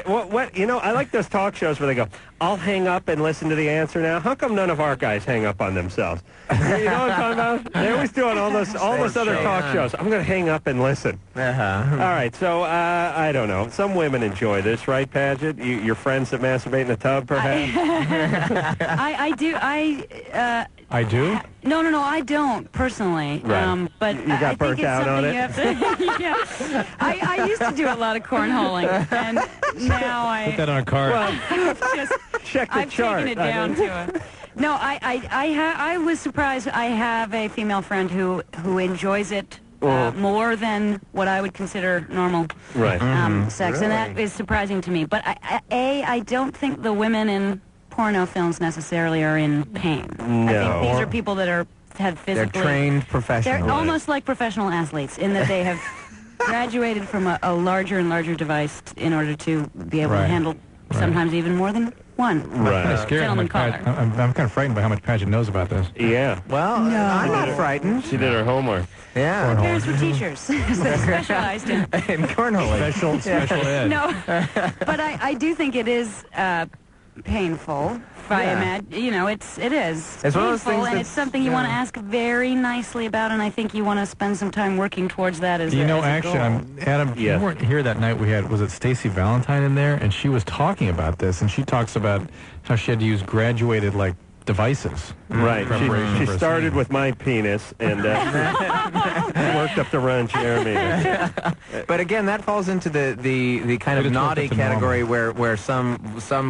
What? You know, I like those talk shows where they go, I'll hang up and listen to the answer now. How come none of our guys hang up on themselves? You know what I'm talking about? They always do on all those other talk shows. I'm going to hang up and listen. All right, so I don't know. Some women enjoy this, right, Paget? Your friends that masturbate in the tub, perhaps? I do. I do? No, I don't personally. Right. But you got burnt out on it? You have to, yeah. I used to do a lot of cornholing, and now Put that on a card. Check the I've chart. taken it down to a... No, I was surprised. I have a female friend who enjoys it more than what I would consider normal sex, and that is surprising to me. But I don't think the women in porno films necessarily are in pain. No. I think these are people that have physically... They're trained professionals. They're almost like professional athletes in that they have graduated from a larger and larger device in order to be able to handle sometimes even more than one. Gentleman caller. I'm kind of frightened by how much Paget knows about this. Yeah. Well, I'm not frightened. She did her homework. Yeah. My parents were teachers. They specialized in cornholing. Special ed. No, but I do think it is painful. I imagine, it is It's painful, one of those things and it's something you want to ask very nicely about, and I think you want to spend some time working towards that as a goal. Adam, you weren't here that night we had, was it Stacey Valentine in there? And she was talking about this, and she talks about how she had to use graduated, devices. Right. She started with my penis and worked up the run Jeremy. But again, that falls into the kind of naughty category where some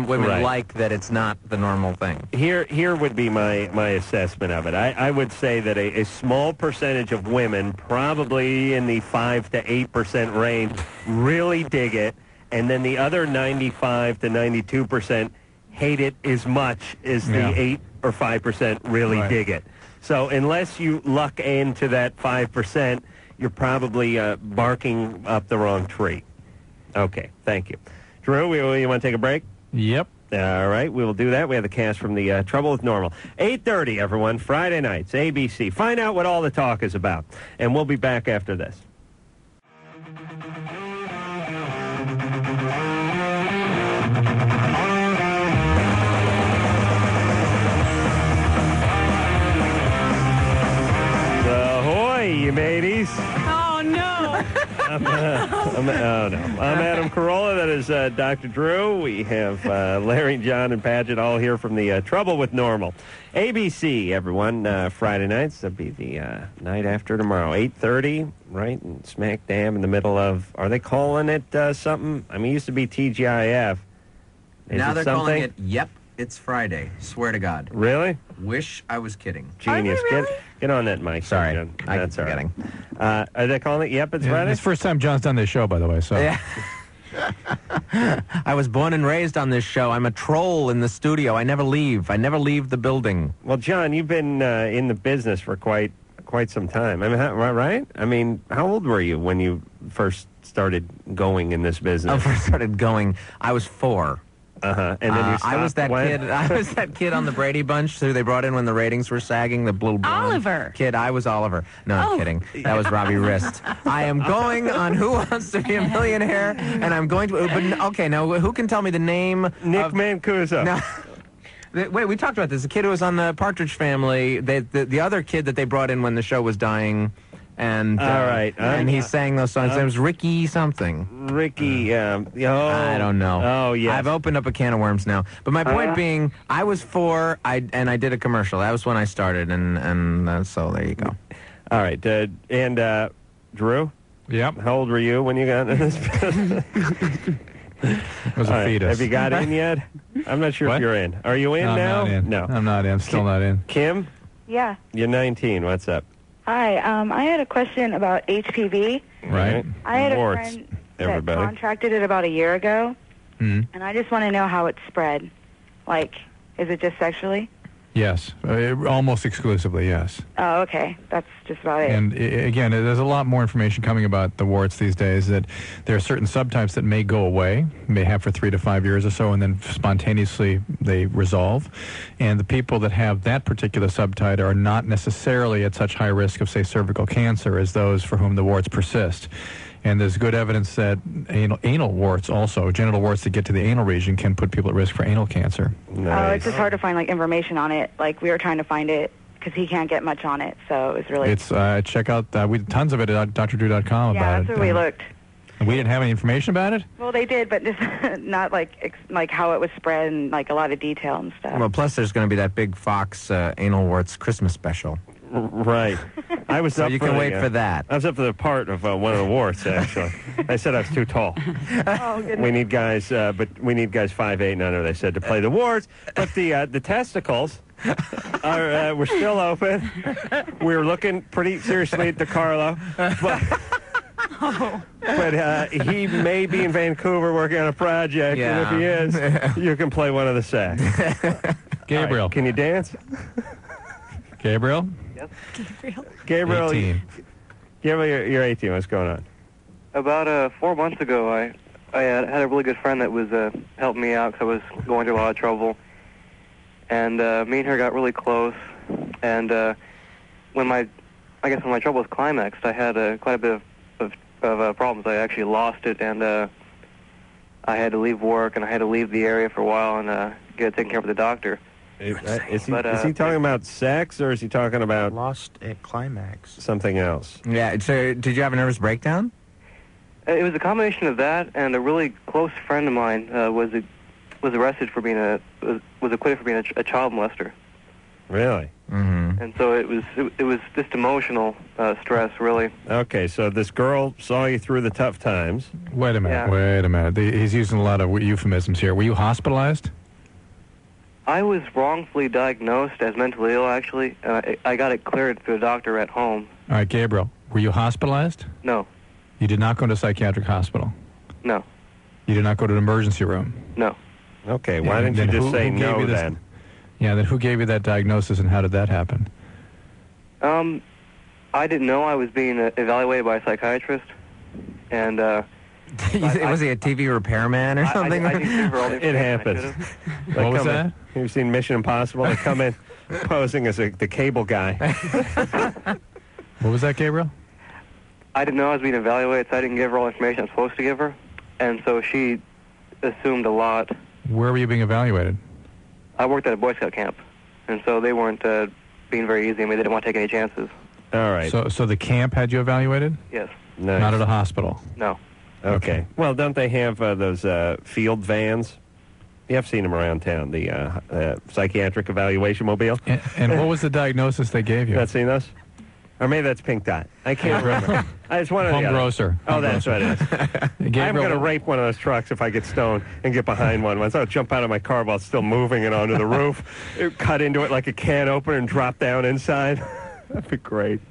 women like that it's not the normal thing. Here would be my assessment of it. I would say that a small percentage of women, probably in the 5 to 8% range, really dig it, and then the other 95 to 92% hate it as much as the 8 or 5% really dig it. So unless you luck into that 5%, you're probably barking up the wrong tree. Okay, thank you. Drew, you want to take a break? Yep. All right, we will do that. We have the cast from the Trouble with Normal. 8:30, everyone, Friday nights, ABC. Find out what all the talk is about. And we'll be back after this. You mateys. Oh, no. I'm Adam Carolla. That is Dr. Drew. We have Larry, John, and Paget all here from the Trouble with Normal. ABC, everyone, Friday nights. That'll be the night after tomorrow, 8:30, right? And smack dab in the middle of, are they calling it something? I mean, it used to be TGIF. Now they're calling it, Yep, It's Friday. Swear to God. Really? Wish I was kidding. Genius. Really? Get on that mic. Sorry. That's all right. Forgetting. Are they calling it Yep, It's Friday? It's the first time John's done this show, by the way. So. Yeah. I was born and raised on this show. I'm a troll in the studio. I never leave. I never leave the building. Well, John, you've been in the business for quite some time. I mean, right? I mean, how old were you when you first started going in this business? I first started going. I was 4. And then you stopped. I was that kid on the Brady Bunch who they brought in when the ratings were sagging. The little Oliver kid. I was Oliver. No, I'm kidding. That was Robbie Wrist. I am going on Who Wants to Be a Millionaire, and I'm going to. But okay, now who can tell me the name? Nick Mancuso. No. Wait, we talked about this. The kid who was on the Partridge Family. The other kid that they brought in when the show was dying. And all right, and he sang those songs. It was Ricky something. Ricky, I don't know. Oh yeah, I've opened up a can of worms now. But my point being, I was 4. I did a commercial. That was when I started, and so there you go. All right, and Drew. Yep. How old were you when you got into this business? It was a fetus. Have you got in yet? I'm not sure if you're in. Are you in now? I'm not in. No, I'm not in. I'm still not in. Kim? Yeah. You're 19. What's up? Hi. I had a question about HPV. Right. I had Warts, a friend everybody. that contracted it about a year ago, and I just want to know how it's spread. Like, is it just sexually? Yes. Almost exclusively, yes. Oh, okay. That's just about it. And again, there's a lot more information coming about the warts these days, that there are certain subtypes that may go away, may have for 3 to 5 years or so, and then spontaneously they resolve. And the people that have that particular subtype are not necessarily at such high risk of, say, cervical cancer as those for whom the warts persist. And there's good evidence that anal warts also, genital warts that get to the anal region, can put people at risk for anal cancer. Oh, it's just hard to find, like, information on it. Like, we were trying to find it because he can't get much on it, so it was really... It's, check out, we did tons of it at drdrew.com about it. Yeah, that's where we looked. And we didn't have any information about it? Well, they did, but just not, like how it was spread and, like, a lot of detail and stuff. Well, plus there's going to be that big Fox anal warts Christmas special. Right. I was so up you for can wait for that. I was up for the part of one of the warts, actually. I said I was too tall. Oh, goodness. We need guys, but we need guys 5'8" and under, they said, to play the warts. But the testicles are were still open. We were looking pretty seriously at DeCarlo. But he may be in Vancouver working on a project, and if he is, you can play one of the sacks. Gabriel. Right, can you dance? Gabriel? Yes. Gabriel, 18. Gabriel, you're 18. What's going on? About 4 months ago, I had a really good friend that was helping me out because I was going through a lot of trouble. And me and her got really close. And when my troubles climaxed, I had quite a bit of problems. I actually lost it, and I had to leave work, and I had to leave the area for a while and get it taken care of with the doctor. Is he talking about sex, or is he talking about lost at climax? Something else? Yeah. So, did you have a nervous breakdown? It was a combination of that, and a really close friend of mine was arrested for being was acquitted for being a child molester. Really? Mm-hmm. And so it was just emotional stress, really. Okay, so this girl saw you through the tough times. Wait a minute. He's using a lot of euphemisms here. Were you hospitalized? I was wrongfully diagnosed as mentally ill, actually. I got it cleared through a doctor at home. All right, Gabriel, were you hospitalized? No. You did not go to a psychiatric hospital? No. You did not go to an emergency room? No. Okay, why didn't you just say no then? Yeah, then who gave you that diagnosis, and how did that happen? I didn't know I was being evaluated by a psychiatrist, and was he a TV repairman or something? I didn't for all the it happens. What was that? You've seen Mission Impossible? They come in posing as the cable guy. What was that, Gabriel? I didn't know I was being evaluated, so I didn't give her all the information I was supposed to give her, and so she assumed a lot. Where were you being evaluated? I worked at a Boy Scout camp, and so they weren't being very easy. I mean, they didn't want to take any chances. All right. So the camp had you evaluated? Yes. Nice. Not at a hospital? No. Okay. Well, don't they have those field vans? You have seen them around town, the psychiatric evaluation mobile. And what was the diagnosis they gave you? Not seen those? Or maybe that's Pink Dot. I can't remember. I just wanted Home grocer. Oh, that's what it is. Gabriel, I'm going to rape one of those trucks if I get stoned and get behind one. Once I'll jump out of my car while it's still moving and onto the roof, cut into it like a can opener and drop down inside. That'd be great.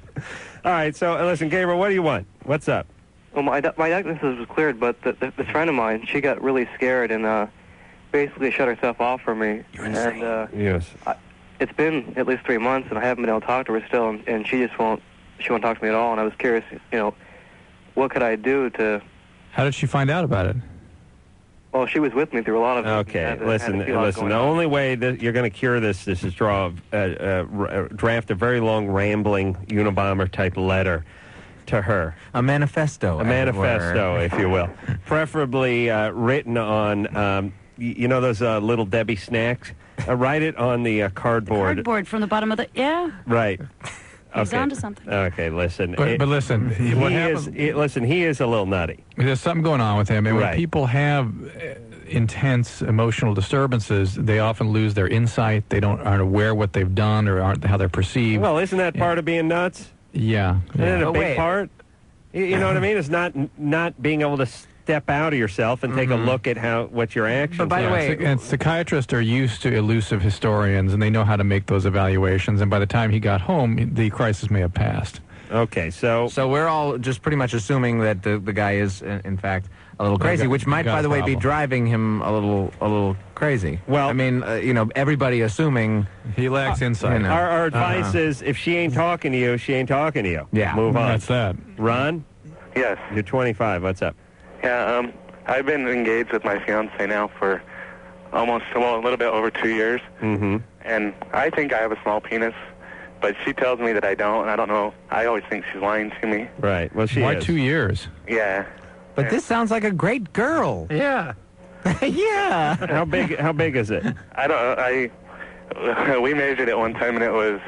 All right, so listen, Gabriel, what do you want? What's up? Well, my diagnosis was cleared, but this friend of mine, she got really scared and basically shut herself off from me. Yes. It's been at least 3 months, and I haven't been able to talk to her still, and she just won't talk to me at all. And I was curious, what could I do to... How did she find out about it? Well, she was with me through a lot of it. Okay, listen. The only way that you're going to cure this is to draft a very long, rambling Unabomber-type letter to her. A manifesto. A manifesto, if you will. Preferably written on, those Little Debbie snacks? Write it on the cardboard. Cardboard from the bottom of the... Yeah. Right. He's onto something. Okay, listen. But listen, what happens? He is a little nutty. There's something going on with him. And when people have intense emotional disturbances, they often lose their insight. They aren't aware what they've done or aren't how they're perceived. Well, isn't that part of being nuts? Yeah. Isn't it a big part? You know what I mean? It's not being able to step out of yourself and take a look at what your actions are. But by the way, and psychiatrists are used to elusive historians, and they know how to make those evaluations. And by the time he got home, the crisis may have passed. Okay, so we're all just pretty much assuming that the guy is, in fact, a little crazy, which might, by the way, be driving him a little crazy. Well, I mean, everybody assuming he lacks insight. Our advice is, if she ain't talking to you, she ain't talking to you. Yeah, move on. That's that. Ron? Yes. You're 25. What's up? Yeah, I've been engaged with my fiance now for a little bit over 2 years. Mm-hmm. And I think I have a small penis. but she tells me that I don't, and I don't know. I always think she's lying to me. Right. Well, she Why is. 2 years? Yeah. But this sounds like a great girl. Yeah. Yeah. How big is it? I don't. We measured it one time, and it was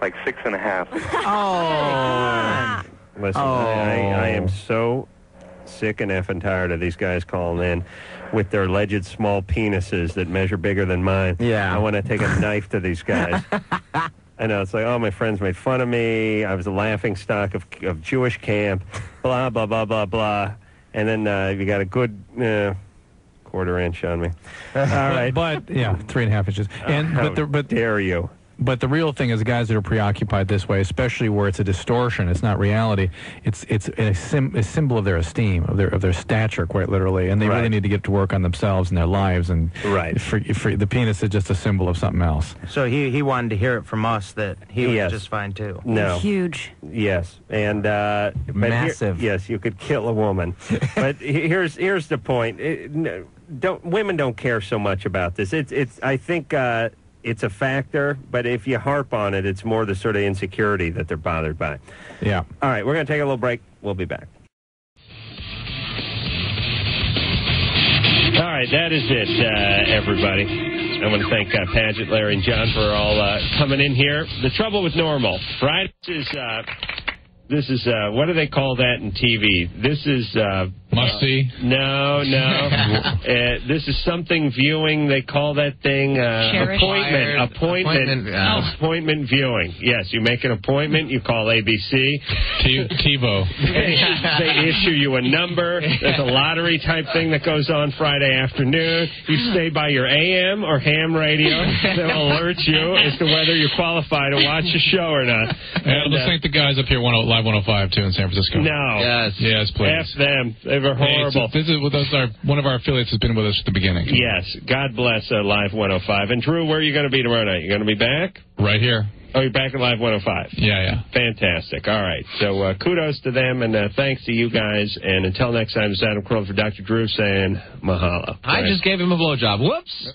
like 6.5. Oh. Listen, I am so sick and effing tired of these guys calling in with their alleged small penises that measure bigger than mine. Yeah. I want to take a knife to these guys. I know, it's like, oh, my friends made fun of me. I was a laughing stock of Jewish camp, blah, blah, blah, blah, blah. And then you got a good quarter inch on me. All right. But, yeah, 3.5 inches. How dare you? But the real thing is guys that are preoccupied this way, especially where it's a distortion, it's not reality, it's a symbol of their esteem, of their stature, quite literally, and they really need to get to work on themselves and their lives, and for the penis is just a symbol of something else. So he wanted to hear it from us that he was just fine, too. No. Huge. Yes. And massive. Yes, you could kill a woman. But here's the point. Women don't care so much about this. I think it's a factor, but if you harp on it, it's more the sort of insecurity that they're bothered by. Yeah. All right, we're going to take a little break. We'll be back. All right, that is it, everybody. I want to thank Paget, Larry, and John for all coming in here. The trouble with normal, right? This is what do they call that in TV? This is must-see? No. This is something viewing. They call that thing appointment viewing. Yes, you make an appointment. You call ABC. TiVo. They issue you a number. There's a lottery type thing that goes on Friday afternoon. You stay by your AM or ham radio. They'll alert you as to whether you qualify to watch a show or not. Let's thank the guys up here, Live 105 too in San Francisco. No. Yes, please. F them. They were horrible. This is with us. One of our affiliates has been with us at the beginning. Yes. God bless Live 105. And Drew, where are you going to be tomorrow night? You going to be back? Right here. Oh, you're back at Live 105? Yeah. Fantastic. All right. So kudos to them, and thanks to you guys. And until next time, it's Adam Kroll for Dr. Drew saying mahalo. I just gave him a blowjob. Whoops.